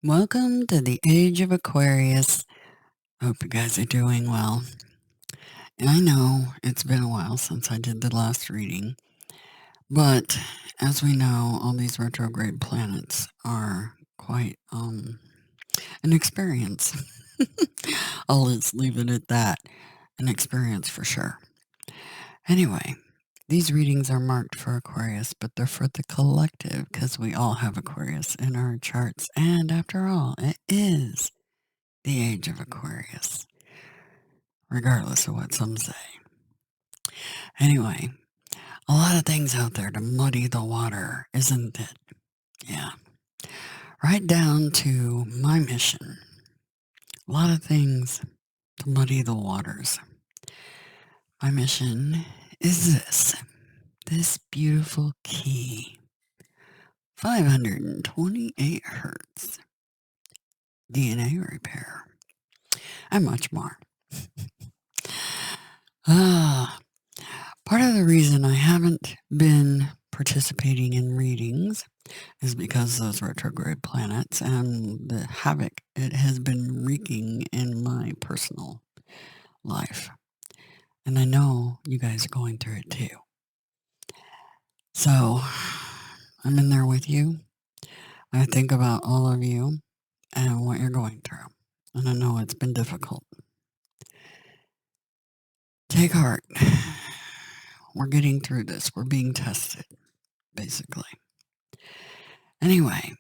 Welcome to the age of Aquarius. Hope you guys are doing well. And I know it's been a while since I did the last reading, but as we know, all these retrograde planets are quite an experience. I'll just leave it at that. An experience for sure. Anyway, these readings are marked for Aquarius, but they're for the collective because we all have Aquarius in our charts. And after all, it is the age of Aquarius, regardless of what some say. Anyway, a lot of things out there to muddy the water, isn't it? Yeah. Right down to my mission. A lot of things to muddy the waters. My mission is this beautiful key. 528 hertz. DNA repair. And much more. Part of the reason I haven't been participating in readings is because of those retrograde planets and the havoc it has been wreaking in my personal life. And I know you guys are going through it too. So I'm in there with you. I think about all of you and what you're going through. And I know it's been difficult. Take heart. We're getting through this. We're being tested, basically. Anyway,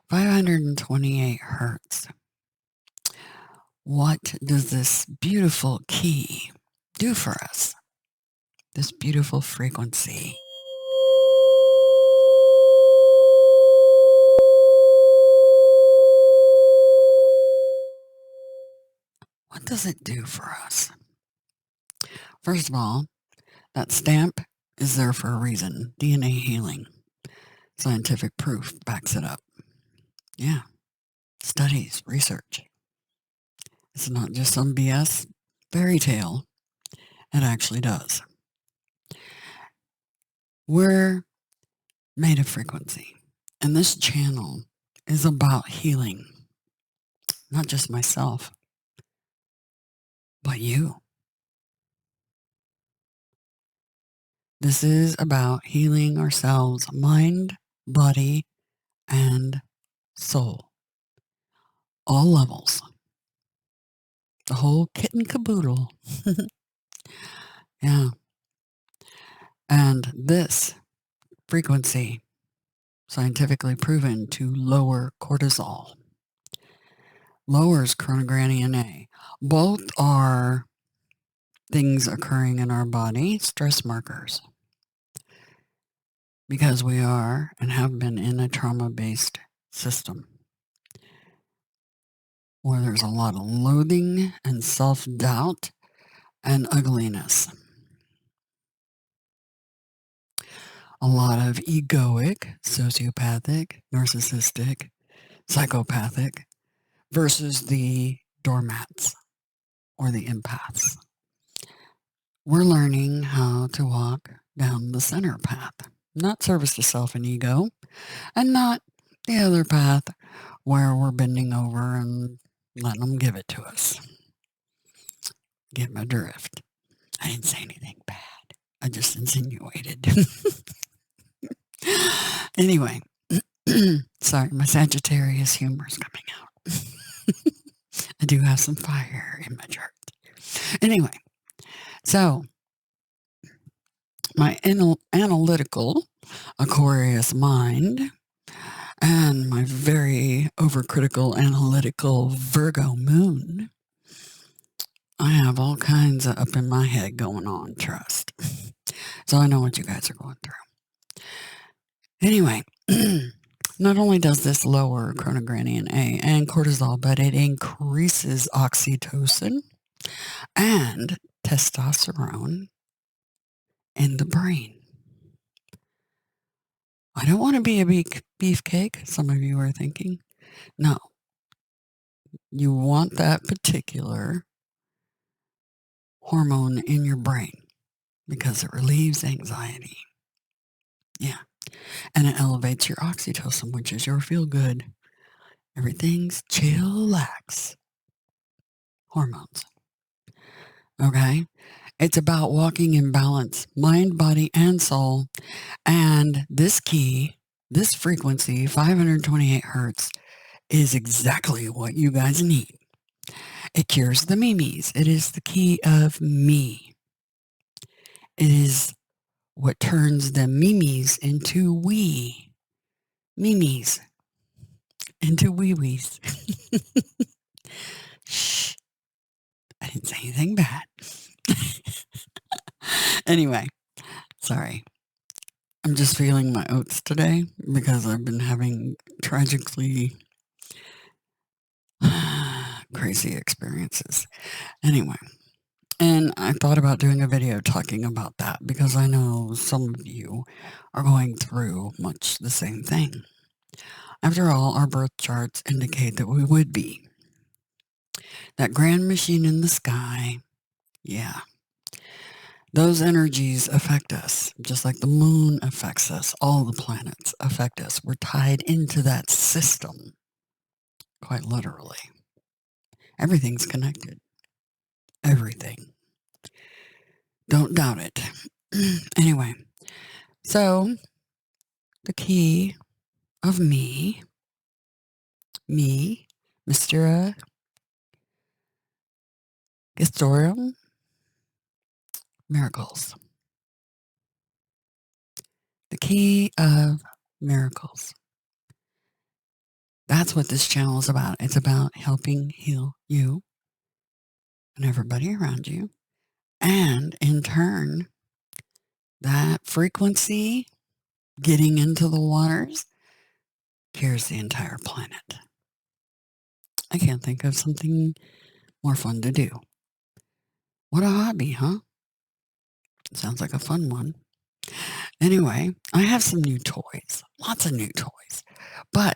528 hertz. What does this beautiful key do for us? This beautiful frequency. What does it do for us? First of all, that stamp is there for a reason. DNA healing. Scientific proof backs it up. Yeah. Studies, research. It's not just some BS fairy tale. It actually does. We're made of frequency. And this channel is about healing. Not just myself, but you. This is about healing ourselves, mind, body, and soul. All levels. The whole kit and caboodle. Yeah. And this frequency, scientifically proven to lower cortisol, lowers chronogranny A. Both are things occurring in our body, stress markers, because we are and have been in a trauma-based system where there's a lot of loathing and self-doubt and ugliness. A lot of egoic, sociopathic, narcissistic, psychopathic versus the doormats or the empaths. We're learning how to walk down the center path, not service to self and ego, and not the other path where we're bending over and letting them give it to us. Get my drift. I didn't say anything bad. I just insinuated. Anyway, sorry, my Sagittarius humor is coming out. I do have some fire in my chart. Anyway, so my analytical Aquarius mind and my very overcritical analytical Virgo moon, I have all kinds of up in my head going on, trust. So I know what you guys are going through. Anyway, not only does this lower chronogranny A and cortisol, but it increases oxytocin and testosterone in the brain. I don't want to be a beefcake, some of you are thinking. No. You want that particular hormone in your brain because it relieves anxiety. Yeah. And it elevates your oxytocin, which is your feel-good Everything's chillax. Hormones. Okay? It's about walking in balance, mind, body, and soul. And this key, this frequency, 528 hertz, is exactly what you guys need. It cures the mimes. It is the key of me. It is what turns the mimes into we. Mimes into wee-wees. Shh. I didn't say anything bad. Anyway, sorry. I'm just feeling my oats today because I've been having tragically crazy experiences. Anyway, and I thought about doing a video talking about that because I know some of you are going through much the same thing. After all, our birth charts indicate that we would be. That grand machine in the sky, yeah. Those energies affect us, just like the moon affects us. All the planets affect us. We're tied into that system, quite literally. Everything's connected. Everything. Don't doubt it. Anyway, so the key of me, Mr. Gestorium, miracles. The key of miracles. That's what this channel is about. It's about helping heal you and everybody around you. And in turn, that frequency getting into the waters cures the entire planet. I can't think of something more fun to do. What a hobby, huh? Sounds like a fun one. Anyway, I have some new toys, lots of new toys, but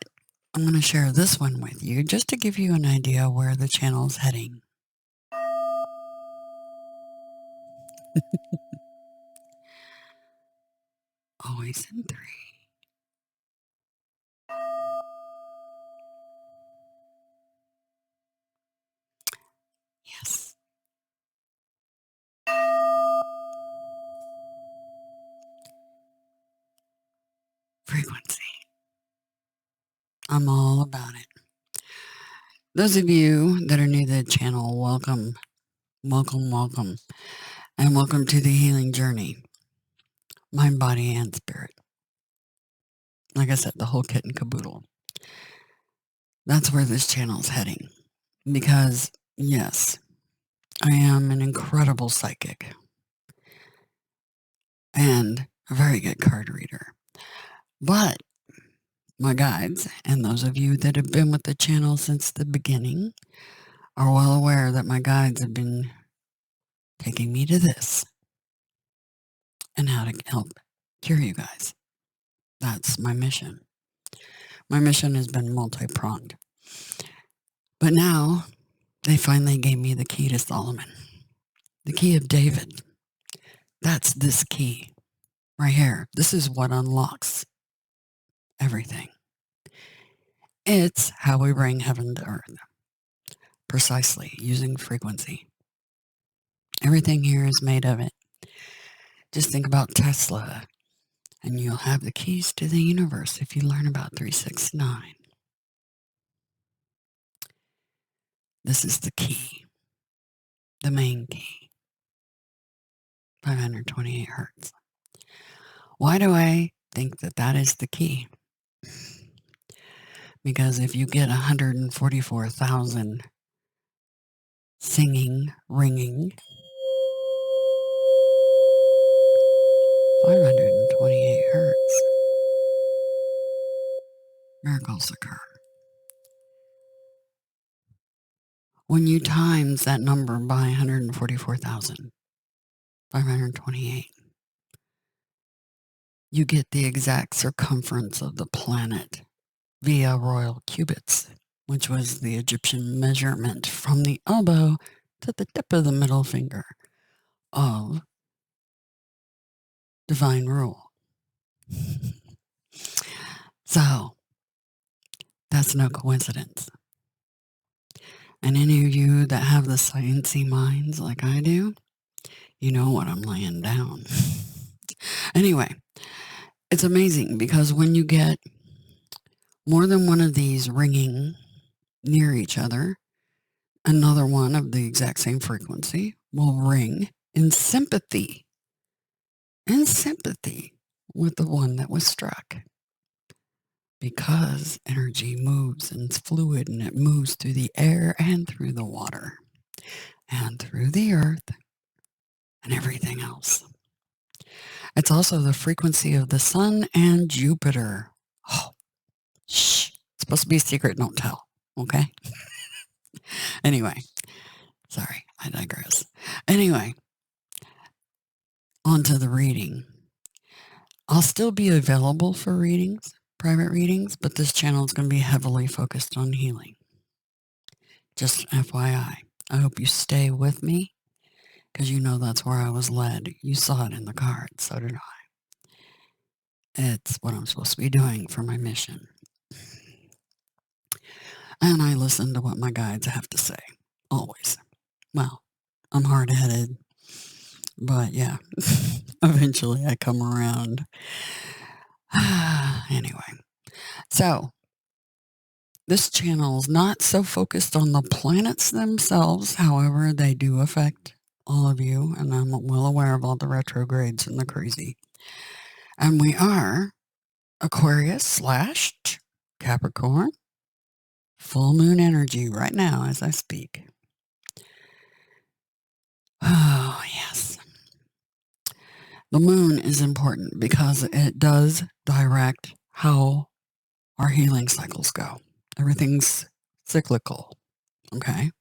I'm going to share this one with you just to give you an idea where the channel's heading. Always in 3. Yes. Frequency. I'm all about it. Those of you that are new to the channel, welcome, welcome, welcome, and welcome to the healing journey. Mind, body, and spirit. Like I said, the whole kit and caboodle. That's where this channel's heading. Because, yes, I am an incredible psychic and a very good card reader. But my guides, and those of you that have been with the channel since the beginning, are well aware that my guides have been taking me to this and how to help cure you guys. That's my mission. My mission has been multi-pronged. But now, they finally gave me the key to Solomon. The key of David. That's this key right here. This is what unlocks everything. It's how we bring heaven to earth. Precisely, using frequency. Everything here is made of it. Just think about Tesla, and you'll have the keys to the universe if you learn about 369. This is the key, the main key, 528 hertz. Why do I think that that is the key? Because if you get 144,000 singing, ringing, 528 hertz, miracles occur. When you times that number by 144,528, you get the exact circumference of the planet via royal cubits, which was the Egyptian measurement from the elbow to the tip of the middle finger of divine rule. So, That's no coincidence. And any of you that have the sciencey minds like I do, you know what I'm laying down. Anyway, it's amazing because when you get more than one of these ringing near each other, another one of the exact same frequency will ring in sympathy with the one that was struck. Because energy moves and it's fluid and it moves through the air and through the water and through the earth and everything else. It's also the frequency of the sun and Jupiter. Oh, shh. It's supposed to be a secret, don't tell. Okay? Anyway, sorry, I digress. Anyway, on to the reading. I'll still be available for readings, private readings, but this channel is going to be heavily focused on healing. Just FYI. I hope you stay with me because you know that's where I was led. You saw it in the cards, so did I. It's what I'm supposed to be doing for my mission. And I listen to what my guides have to say, always. Well, I'm hard-headed, but yeah, eventually I come around. Anyway, so this channel is not so focused on the planets themselves. However, they do affect all of you, and I'm well aware of all the retrogrades and the crazy. And we are Aquarius / Capricorn, full moon energy right now as I speak. Oh, yes. The moon is important because it does direct how our healing cycles go. Everything's cyclical, okay?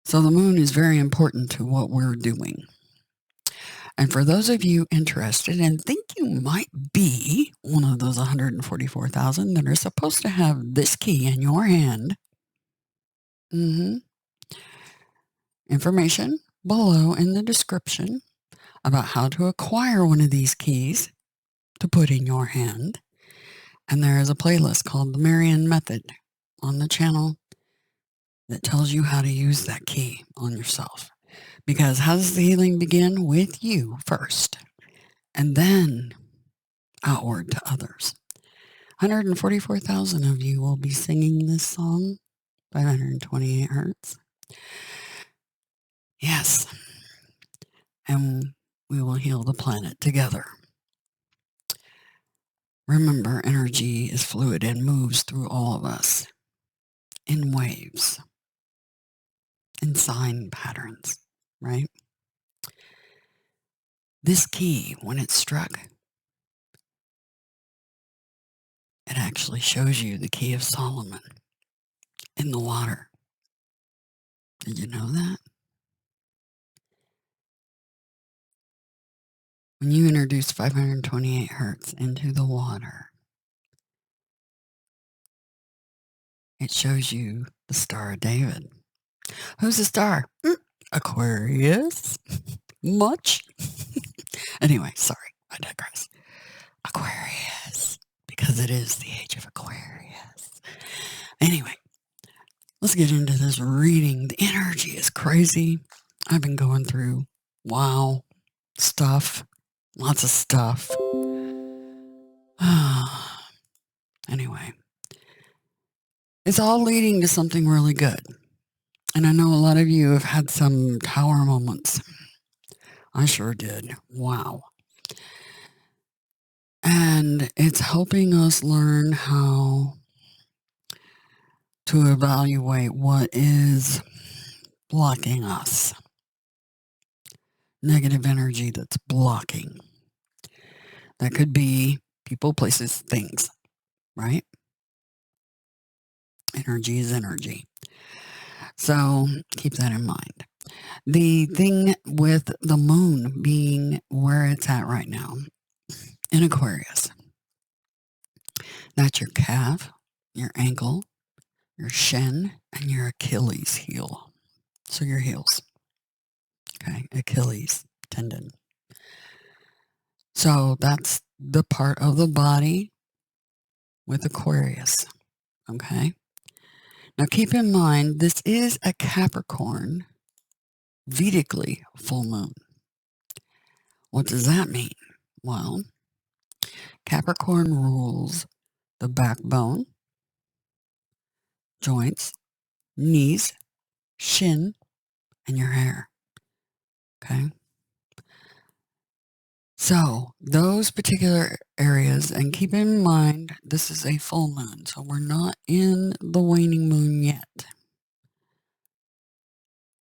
So the moon is very important to what we're doing. And for those of you interested and think you might be one of those 144,000 that are supposed to have this key in your hand, information below in the description about how to acquire one of these keys to put in your hand. And there is a playlist called the Marian Method on the channel that tells you how to use that key on yourself. Because how does the healing begin? With you first, and then outward to others. 144,000 of you will be singing this song, 528 hertz. Yes. And we will heal the planet together. Remember, energy is fluid and moves through all of us in waves, in sign patterns, right? This key, when it's struck, it actually shows you the key of Solomon in the water. Did you know that? When you introduce 528 hertz into the water, it shows you the Star of David. Who's the star? Aquarius. Much? Anyway, sorry, I digress. Aquarius, because it is the age of Aquarius. Anyway, let's get into this reading. The energy is crazy. I've been going through, stuff. Lots of stuff. Anyway, it's all leading to something really good. And I know a lot of you have had some tower moments. I sure did. Wow. And it's helping us learn how to evaluate what is blocking us. Negative energy that's blocking. That could be people, places, things, right? Energy is energy. So keep that in mind. The thing with the moon being where it's at right now in Aquarius, that's your calf, your ankle, your shin, and your Achilles heel. So your heels. Okay, Achilles tendon. So that's the part of the body with Aquarius. Okay. Now keep in mind, this is a Capricorn, Vedically full moon. What does that mean? Well, Capricorn rules the backbone, joints, knees, shin, and your hair. Okay. So those particular areas, and keep in mind, this is a full moon, so we're not in the waning moon yet.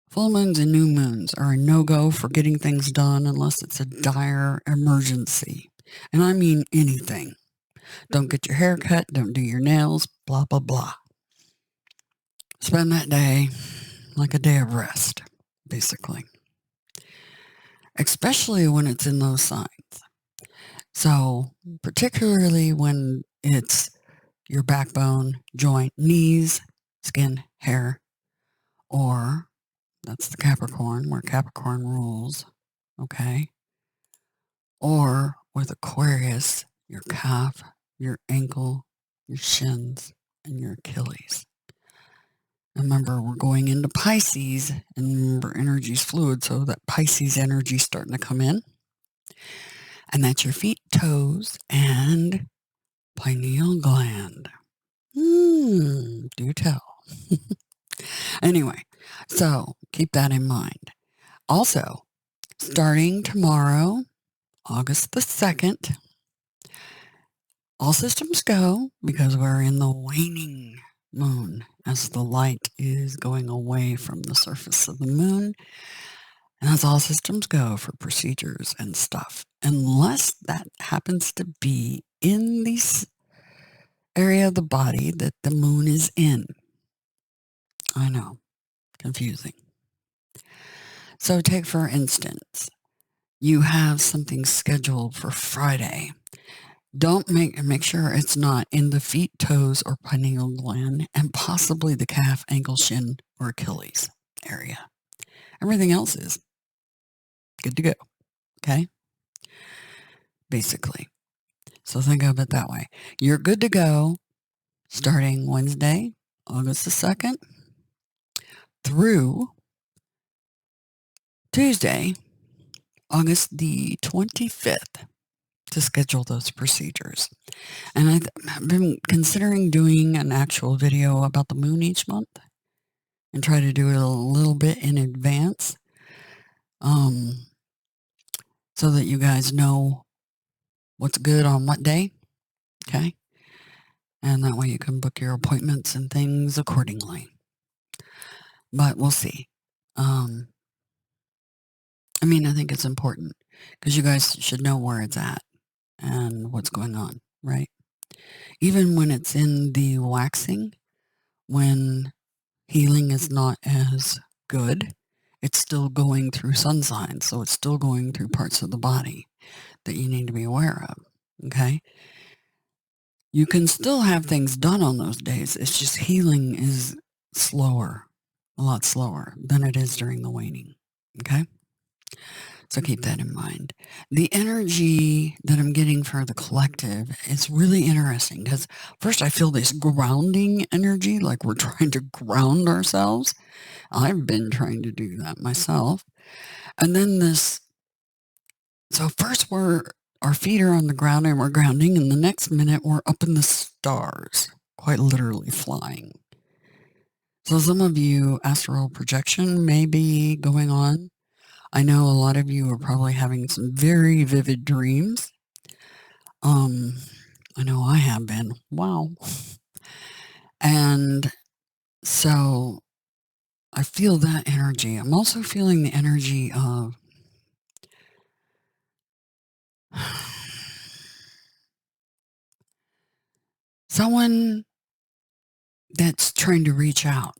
Full moons and new moons are a no-go for getting things done unless it's a dire emergency. And I mean anything. Don't get your hair cut, don't do your nails, blah, blah, blah. Spend that day like a day of rest, basically. Especially when it's in those signs. So, particularly when it's your backbone, joint, knees, skin, hair, or that's the Capricorn, where Capricorn rules, okay? Or with Aquarius, your calf, your ankle, your shins, and your Achilles. Remember, we're going into Pisces, and remember, energy's fluid, so that Pisces energy is starting to come in. And that's your feet, toes, and pineal gland. Do tell. Anyway, so keep that in mind. Also, starting tomorrow, August the 2nd, all systems go because we're in the waning moon as the light is going away from the surface of the moon. And that's all systems go for procedures and stuff, unless that happens to be in this area of the body that the moon is in. I know, confusing. So take, for instance, you have something scheduled for Friday. Don't make sure it's not in the feet, toes, or pineal gland, and possibly the calf, ankle, shin, or Achilles area. Everything else is good to go. Okay? Basically. So think of it that way. You're good to go starting Wednesday, August the 2nd, through Tuesday, August the 25th, to schedule those procedures. And I've been considering doing an actual video about the moon each month and try to do it a little bit in advance, so that you guys know what's good on what day. Okay. And that way you can book your appointments and things accordingly. But we'll see. I mean, I think it's important because you guys should know where it's at and what's going on, right? Even when it's in the waxing, when healing is not as good, it's still going through sun signs, so it's still going through parts of the body that you need to be aware of, okay? You can still have things done on those days. It's just healing is slower, a lot slower than it is during the waning, okay? So keep that in mind. The energy that I'm getting for the collective is really interesting because first I feel this grounding energy, like we're trying to ground ourselves. I've been trying to do that myself. And then this, so first our feet are on the ground and we're grounding, and the next minute we're up in the stars, quite literally flying. So some of you, astral projection may be going on. I know a lot of you are probably having some very vivid dreams. I know I have been. Wow. And so I feel that energy. I'm also feeling the energy of someone that's trying to reach out.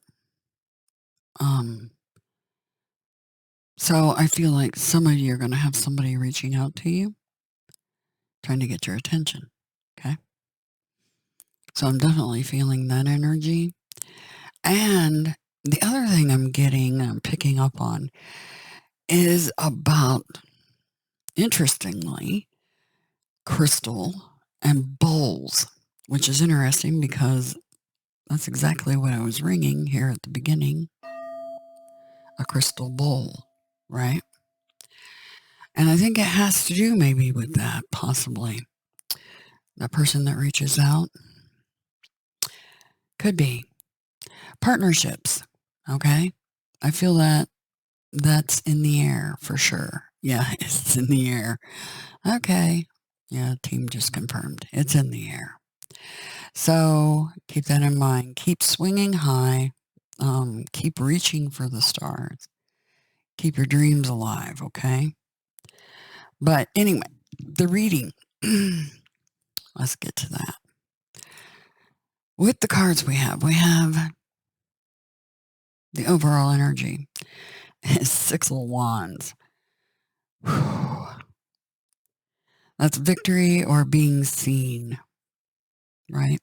So I feel like some of you are going to have somebody reaching out to you, trying to get your attention. Okay. So I'm definitely feeling that energy. And the other thing I'm picking up on is about, interestingly, crystal and bowls, which is interesting because That's exactly what I was ringing here at the beginning. A crystal bowl, right? And I think it has to do maybe with that, possibly. That person that reaches out could be partnerships. Okay. I feel that that's in the air for sure. Yeah, it's in the air. Okay. Yeah, team just confirmed. It's in the air. So keep that in mind. Keep swinging high. Keep reaching for the stars. Keep your dreams alive, okay? But anyway, the reading. Let's get to that. With the cards we have the overall energy. Six of Wands. Whew. That's victory or being seen, right?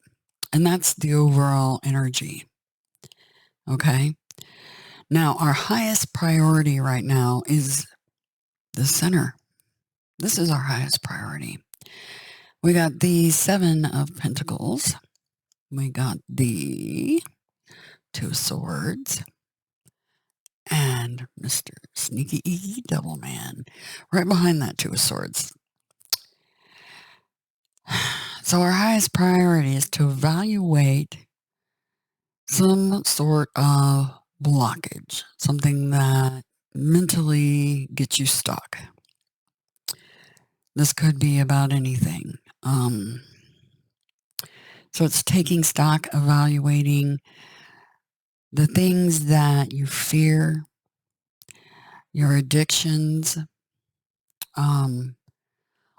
And that's the overall energy. Okay. Now, our highest priority right now is the center. This is our highest priority. We got the Seven of Pentacles. We got the Two of Swords. And Mr. Sneaky Devil Man right behind that Two of Swords. So our highest priority is to evaluate some sort of blockage, something that mentally gets you stuck. This could be about anything. So it's taking stock, evaluating the things that you fear, your addictions,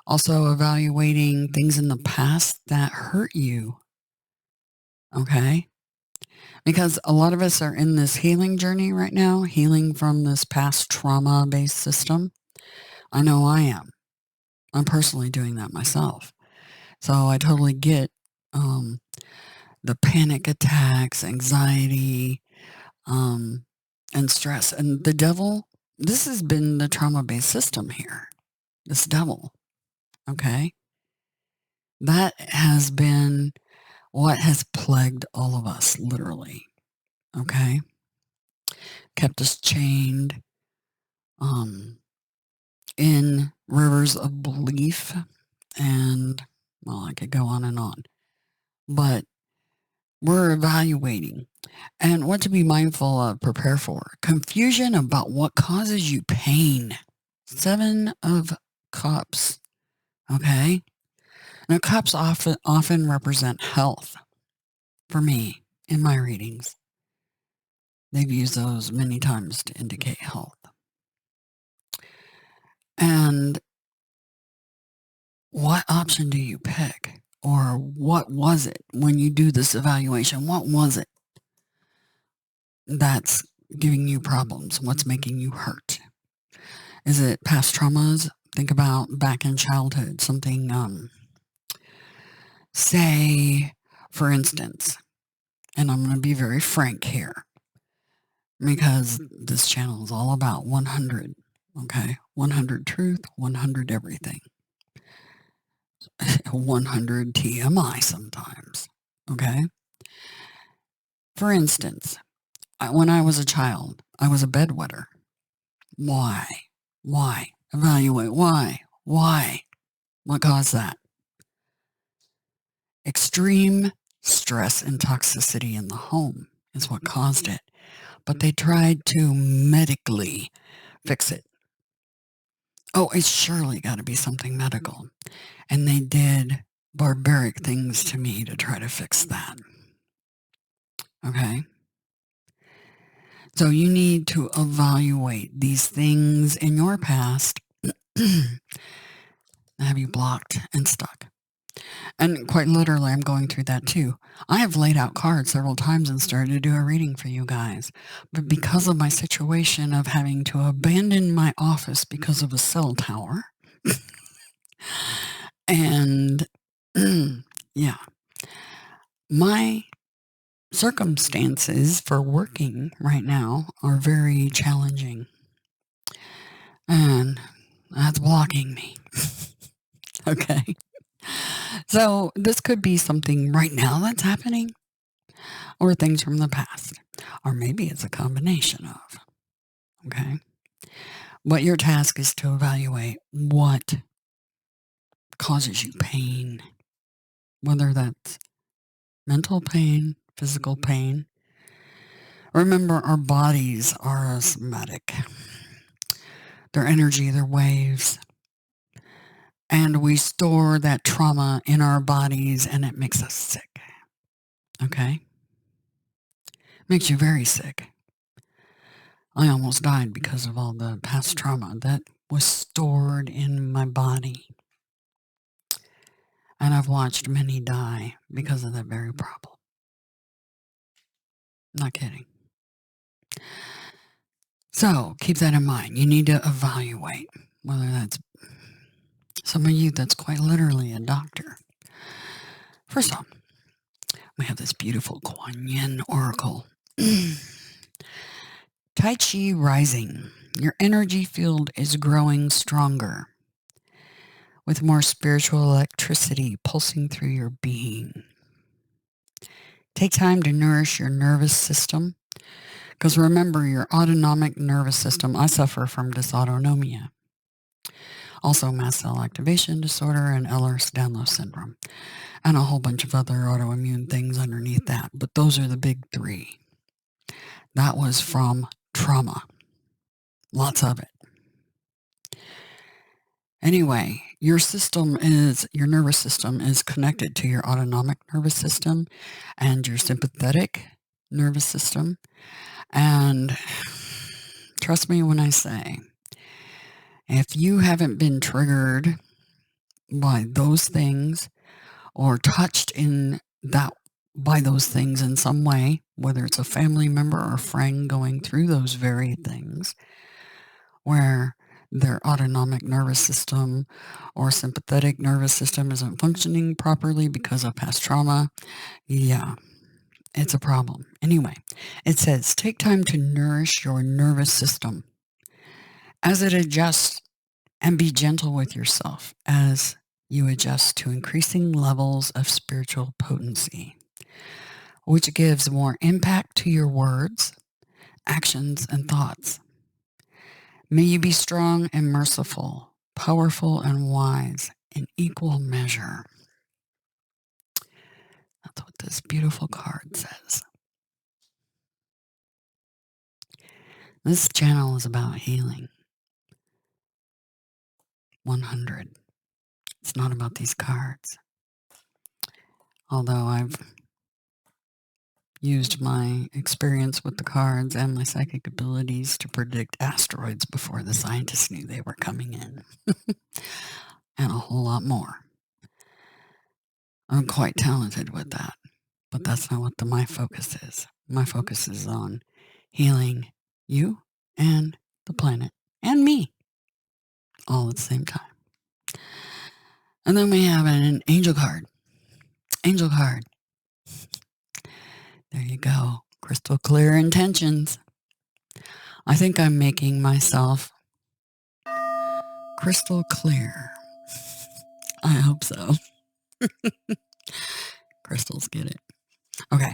also evaluating things in the past that hurt you. Okay? Because a lot of us are in this healing journey right now, healing from this past trauma-based system. I know I am. I'm personally doing that myself. So I totally get the panic attacks, anxiety, and stress. And the devil, this has been the trauma-based system here. This devil, okay? That has been what has plagued all of us, literally, okay? Kept us chained in rivers of belief, and, well, I could go on and on. But we're evaluating and what to be mindful of, prepare for. Confusion about what causes you pain. Seven of Cups, okay? Now, cups often represent health for me in my readings. They've used those many times to indicate health. And what option do you pick? Or what was it when you do this evaluation? What was it that's giving you problems? What's making you hurt? Is it past traumas? Think about back in childhood, something, say, for instance, and I'm going to be very frank here because this channel is all about 100, okay? 100 truth, 100 everything. 100 TMI sometimes, okay? For instance, when I was a child, I was a bedwetter. Why? Why? Evaluate. Why? Why? What caused that? Extreme stress and toxicity in the home is what caused it. But they tried to medically fix it. Oh, it's surely got to be something medical. And they did barbaric things to me to try to fix that. Okay? So you need to evaluate these things in your past that have you blocked and stuck. And quite literally, I'm going through that too. I have laid out cards several times and started to do a reading for you guys. But because of my situation of having to abandon my office because of a cell tower, and yeah, my circumstances for working right now are very challenging. And that's blocking me. Okay. So this could be something right now that's happening. or things from the past. Or maybe it's a combination of. Okay? But your task is to evaluate what causes you pain, whether that's mental pain, physical pain. Remember, our bodies are somatic. They're energy, they're waves. And we store that trauma in our bodies and it makes us sick. Okay? Makes you very sick. I almost died because of all the past trauma that was stored in my body. And I've watched many die because of that very problem. Not kidding. So keep that in mind. You need to evaluate whether that's some of you that's quite literally a doctor. First off, we have this beautiful Kuan Yin oracle. Tai Chi rising. Your energy field is growing stronger with more spiritual electricity pulsing through your being. Take time to nourish your nervous system. Because remember, your autonomic nervous system, I suffer from dysautonomia. Also mast cell activation disorder and Ehlers-Danlos syndrome. And a whole bunch of other autoimmune things underneath that. But those are the big three. That was from trauma. Lots of it. Anyway, your nervous system is connected to your autonomic nervous system and your sympathetic nervous system. And trust me when I say, if you haven't been triggered by those things or touched by those things in some way, whether it's a family member or a friend going through those very things, where their autonomic nervous system or sympathetic nervous system isn't functioning properly because of past trauma, yeah, it's a problem. Anyway, it says, take time to nourish your nervous system as it adjusts and be gentle with yourself as you adjust to increasing levels of spiritual potency, which gives more impact to your words, actions, and thoughts. May you be strong and merciful, powerful and wise in equal measure. That's what this beautiful card says. This channel is about healing. 100. It's not about these cards. Although I've used my experience with the cards and my psychic abilities to predict asteroids before the scientists knew they were coming in. And a whole lot more. I'm quite talented with that. But that's not what my focus is. My focus is on healing you and the planet and me all at the same time. And then we have an angel card. Angel card. There you go. Crystal clear intentions. I think I'm making myself crystal clear. I hope so. Crystals get it. Okay,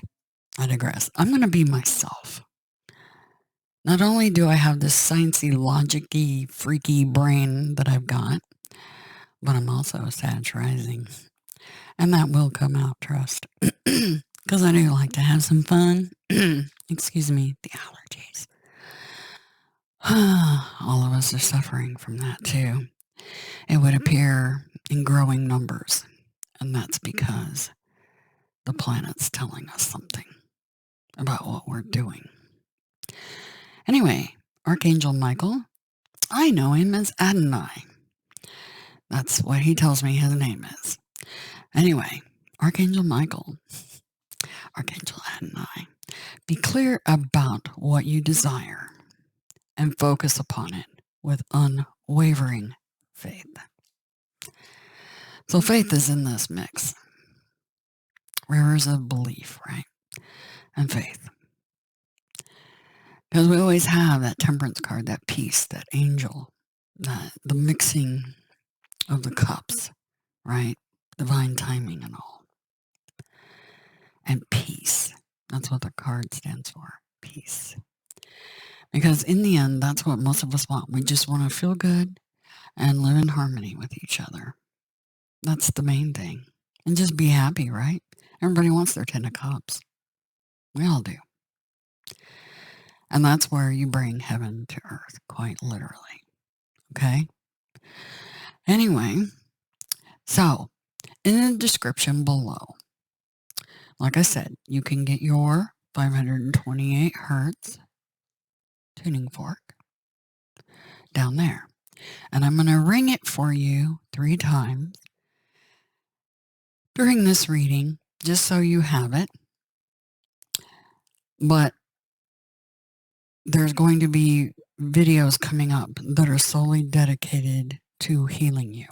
I digress. I'm going to be myself. Not only do I have this sciencey, logic-y, freaky brain that I've got, but I'm also a Sag rising. And that will come out, trust. Because I do like to have some fun. Excuse me, the allergies. All of us are suffering from that too. It would appear in growing numbers. And that's because the planet's telling us something about what we're doing. Anyway, Archangel Michael, I know him as Adonai. That's what he tells me his name is. Anyway, Archangel Michael, Archangel Adonai, be clear about what you desire and focus upon it with unwavering faith. So faith is in this mix. Rivers of belief, right? And faith. Because we always have that temperance card, that peace, that angel, the mixing of the cups, right? Divine timing and all. And peace. That's what the card stands for. Peace. Because in the end, that's what most of us want. We just want to feel good and live in harmony with each other. That's the main thing. And just be happy, right? Everybody wants their 10 of cups. We all do. And that's where you bring heaven to earth, quite literally. Okay? Anyway, so in the description below, like I said, you can get your 528 hertz tuning fork down there. And I'm going to ring it for you 3 times during this reading, just so you have it. But there's going to be videos coming up that are solely dedicated to healing you.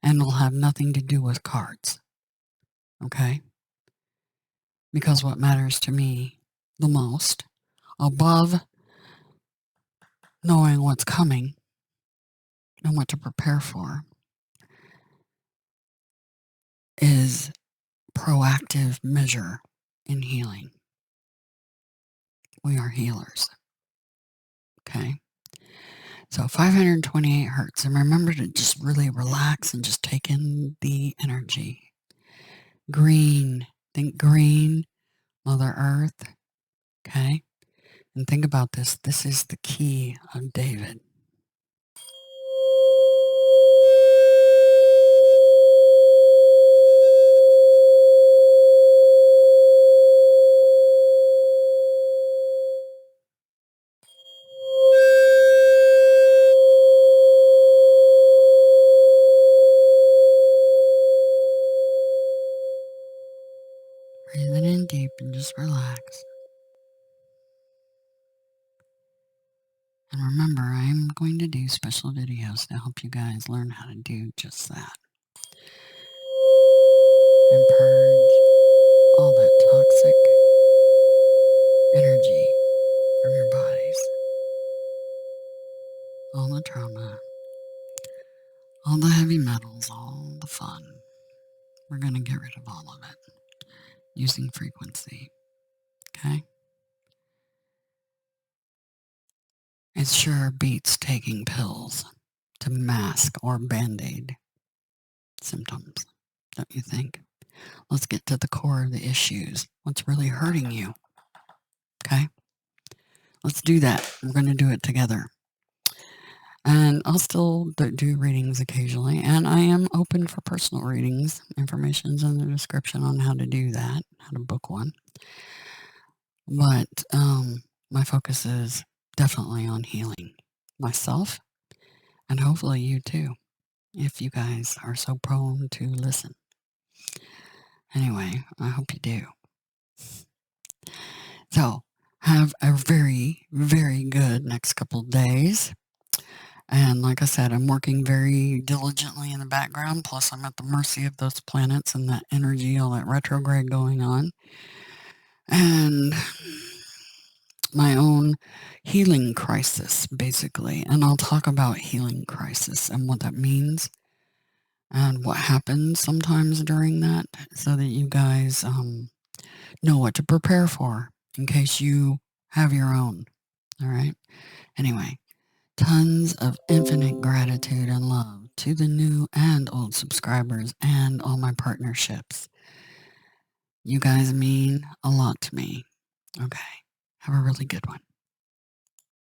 And will have nothing to do with cards. Okay? Because what matters to me the most, above knowing what's coming and what to prepare for, is proactive measure in healing. We are healers. Okay? So 528 hertz. And remember to just really relax and just take in the energy. Green. Think green, Mother Earth. Okay? And think about this. This is the key of David. Breathing in deep and just relax. And remember, I am going to do special videos to help you guys learn how to do just that. And purge all that toxic energy from your bodies. All the trauma, all the heavy metals, all the fun. We're going to get rid of all of it using frequency. Okay? It sure beats taking pills to mask or band-aid symptoms, don't you think? Let's get to the core of the issues. What's really hurting you? Okay? Let's do that. We're going to do it together. And I'll still do readings occasionally, and I am open for personal readings. Information's in the description on how to do that, how to book one. But my focus is definitely on healing myself, and hopefully you too, if you guys are so prone to listen. Anyway, I hope you do. So, have a very, very good next couple of days. And like I said, I'm working very diligently in the background. Plus, I'm at the mercy of those planets and that energy, all that retrograde going on. And my own healing crisis, basically. And I'll talk about healing crisis and what that means and what happens sometimes during that so that you guys know what to prepare for in case you have your own. All right? Anyway. Tons of infinite gratitude and love to the new and old subscribers and all my partnerships. You guys mean a lot to me. Okay. Have a really good one.